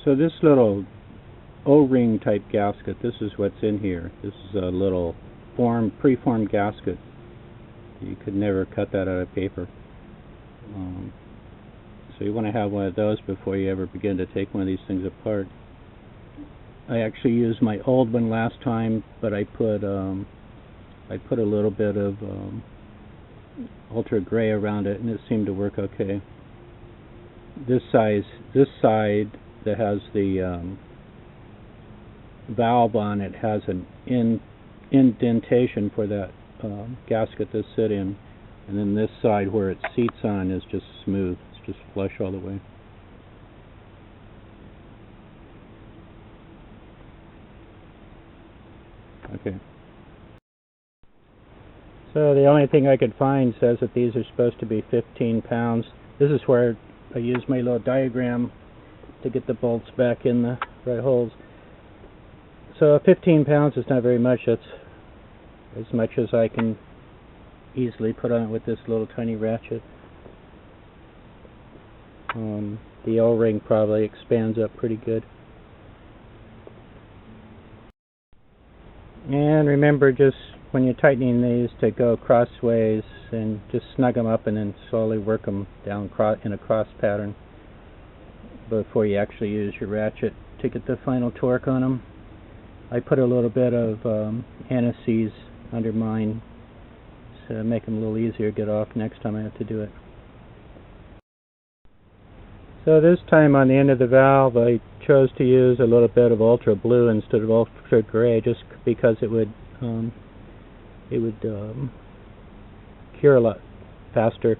So this little O-ring type gasket, this is what's in here. This is a little preformed gasket. You could never cut that out of paper. So you want to have one of those before you ever begin to take one of these things apart. I actually used my old one last time, but I put a little bit of ultra gray around it, and it seemed to work okay. This side that has the valve on it has an indentation for that gasket to sit in, and then this side where it seats on is just smooth. It's just flush all the way. Okay. So the only thing I could find says that these are supposed to be 15 pounds. This is where I used my little diagram to get the bolts back in the right holes. So 15 pounds is not very much. That's as much as I can easily put on it with this little tiny ratchet. The O-ring probably expands up pretty good. And remember, just when you're tightening these, to go crossways and just snug them up and then slowly work them down in a cross pattern before you actually use your ratchet to get the final torque on them. I put a little bit of anti-seize under mine to make them a little easier to get off next time I have to do it. So this time on the end of the valve I chose to use a little bit of ultra blue instead of ultra gray, just because it would cure a lot faster.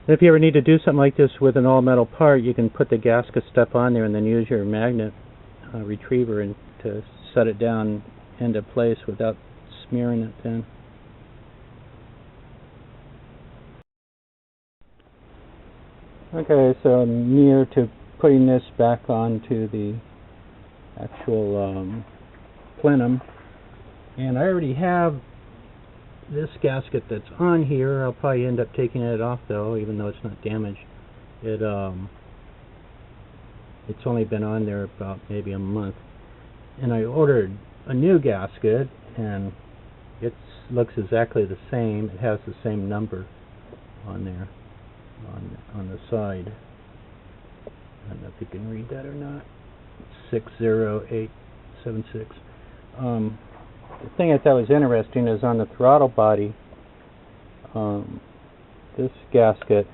If you ever need to do something like this with an all metal part, you can put the gasket step on there and then use your magnet retriever and to set it down into place without smearing it then. Okay, so I'm near to putting this back onto the actual plenum, and I already have this gasket that's on here. I'll probably end up taking it off though, even though it's not damaged. It's only been on there about maybe a month, and I ordered a new gasket, and it looks exactly the same. It has the same number on there on the side. I don't know if you can read that or not. 60876. The thing I thought was interesting is on the throttle body, this gasket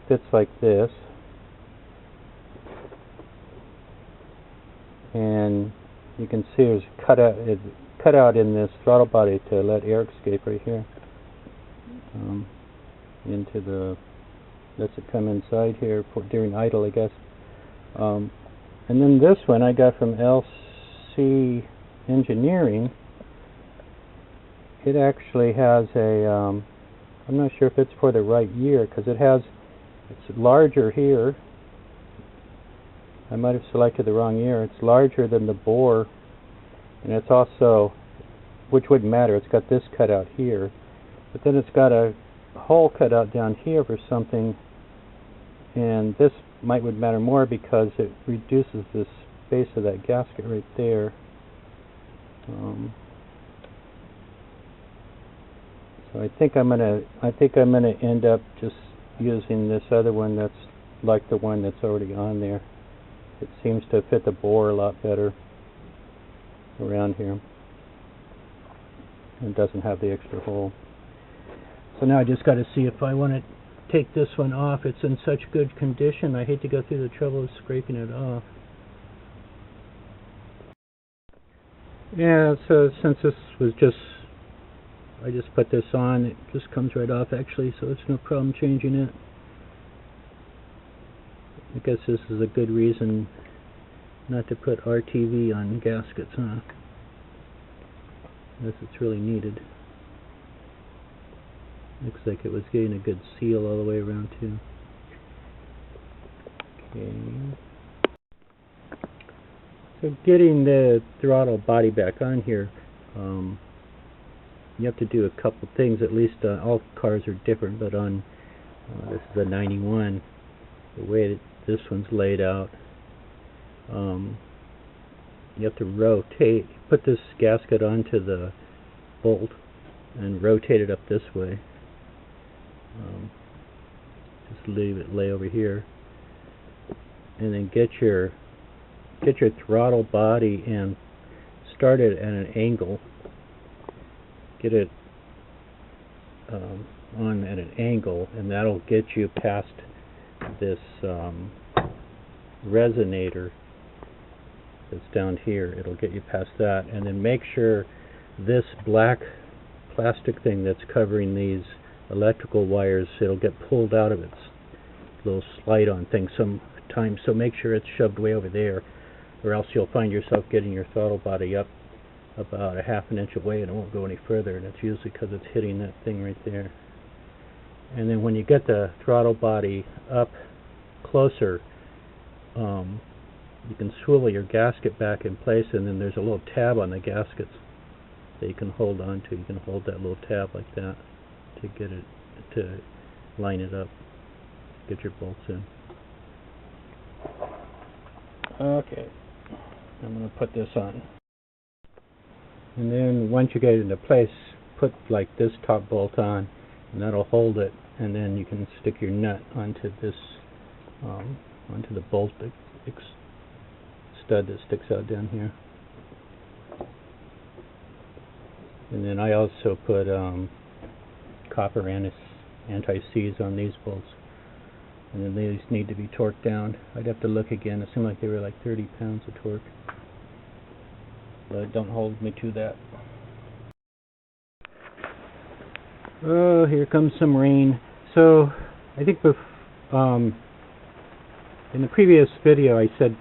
fits like this, and you can see there's cut out in this throttle body to let air escape right here into the, lets it come inside here during idle, I guess. And then this one I got from LC Engineering. It actually has a I'm not sure if it's for the right year, because it's larger here. I might have selected the wrong year. It's larger than the bore, and it's also, which wouldn't matter, it's got this cut out here, but then it's got a hole cut out down here for something, and this would matter more because it reduces the space of that gasket right there. So I think I'm gonna end up just using this other one that's like the one that's already on there. It seems to fit the bore a lot better around here. It doesn't have the extra hole. So now I just got to see if I want to take this one off. It's in such good condition. I hate to go through the trouble of scraping it off. Yeah, so since this was I just put this on, it just comes right off actually, so it's no problem changing it. I guess this is a good reason not to put RTV on gaskets, huh? Unless it's really needed. Looks like it was getting a good seal all the way around too. Okay. So getting the throttle body back on here, you have to do a couple things. At least all cars are different, but on this is a 91, the way that this one's laid out, you have to rotate, put this gasket onto the bolt and rotate it up this way. Just leave it lay over here, and then get your throttle body and start it at an angle. Get it on at an angle, and that'll get you past this resonator that's down here. It'll get you past that, and then make sure this black plastic thing that's covering these electrical wires, it'll get pulled out of its little slide-on thing sometimes, so make sure it's shoved way over there, or else you'll find yourself getting your throttle body up about a half an inch away and it won't go any further, and it's usually because it's hitting that thing right there. And then when you get the throttle body up closer, you can swivel your gasket back in place, and then there's a little tab on the gaskets that you can hold on to. You can hold that little tab like that to get it to line it up, get your bolts in. Okay, I'm going to put this on. And then once you get it into place, put like this top bolt on, and that'll hold it, and then you can stick your nut onto this, onto the bolt stud that sticks out down here. And then I also put copper anti-seize on these bolts, and then these need to be torqued down. I'd have to look again. It seemed like they were like 30 pounds of torque, but don't hold me to that. Oh, here comes some rain. So I think in the previous video I said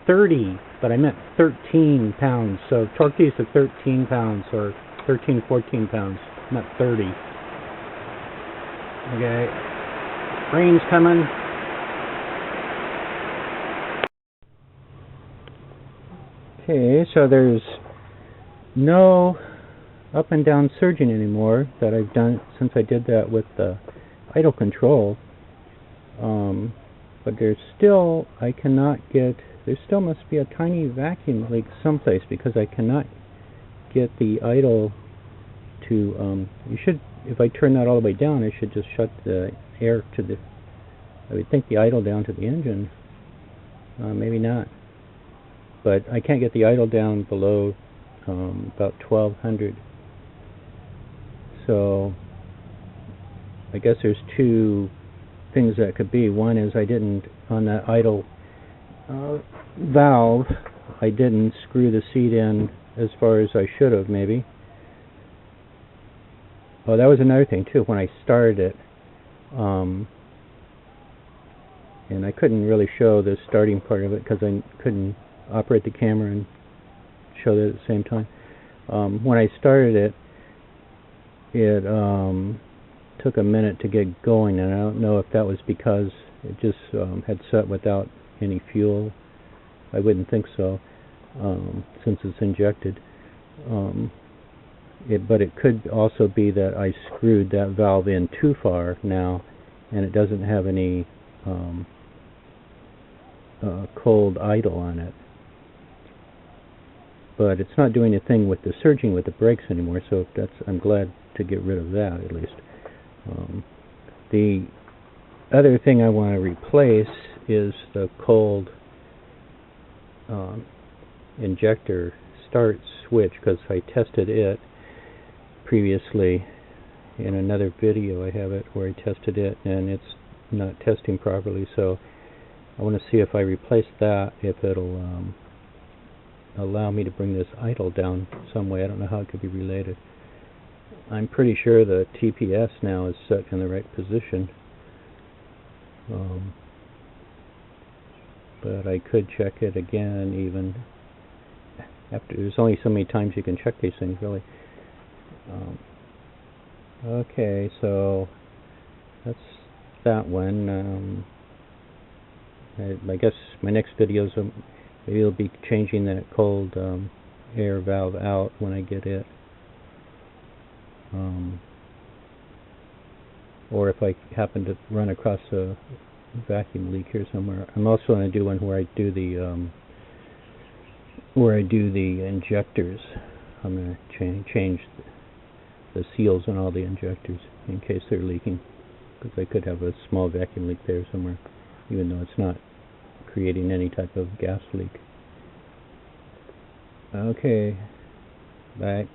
30, but I meant 13 pounds. So torque these to 13 pounds, or 13, 14 pounds, not 30. Okay, rain's coming. Okay, so there's no up and down surging anymore that I've done since I did that with the idle control. But there's still, I cannot get, there still must be a tiny vacuum leak someplace, because I cannot get the idle to, you should, if I turn that all the way down, I should just shut the air to the, I would think the idle down to the engine. Maybe not. But I can't get the idle down below about 1200. So I guess there's two things that could be. One is I didn't, on that idle valve, I didn't screw the seat in as far as I should have, maybe. Oh, that was another thing too. When I started it, and I couldn't really show the starting part of it because I couldn't operate the camera and show that at the same time. When I started it, it took a minute to get going, and I don't know if that was because it just had set without any fuel. I wouldn't think so, since it's injected. But it could also be that I screwed that valve in too far now, and it doesn't have any cold idle on it. But it's not doing a thing with the surging with the brakes anymore, so that's, I'm glad to get rid of that at least. The other thing I want to replace is the cold injector start switch, because I tested it previously in another video. I have it where I tested it and it's not testing properly, so I want to see if I replace that, if it'll allow me to bring this idle down some way. I don't know how it could be related. I'm pretty sure the TPS now is set in the right position, but I could check it again even after. There's only so many times you can check these things, really. Okay, so that's that one. I guess my next videos maybe it'll be changing that cold air valve out when I get it. Or if I happen to run across a vacuum leak here somewhere. I'm also going to do one where I do the injectors. I'm going to change the seals on all the injectors in case they're leaking, because I could have a small vacuum leak there somewhere, even though it's not creating any type of gas leak. Okay, bye.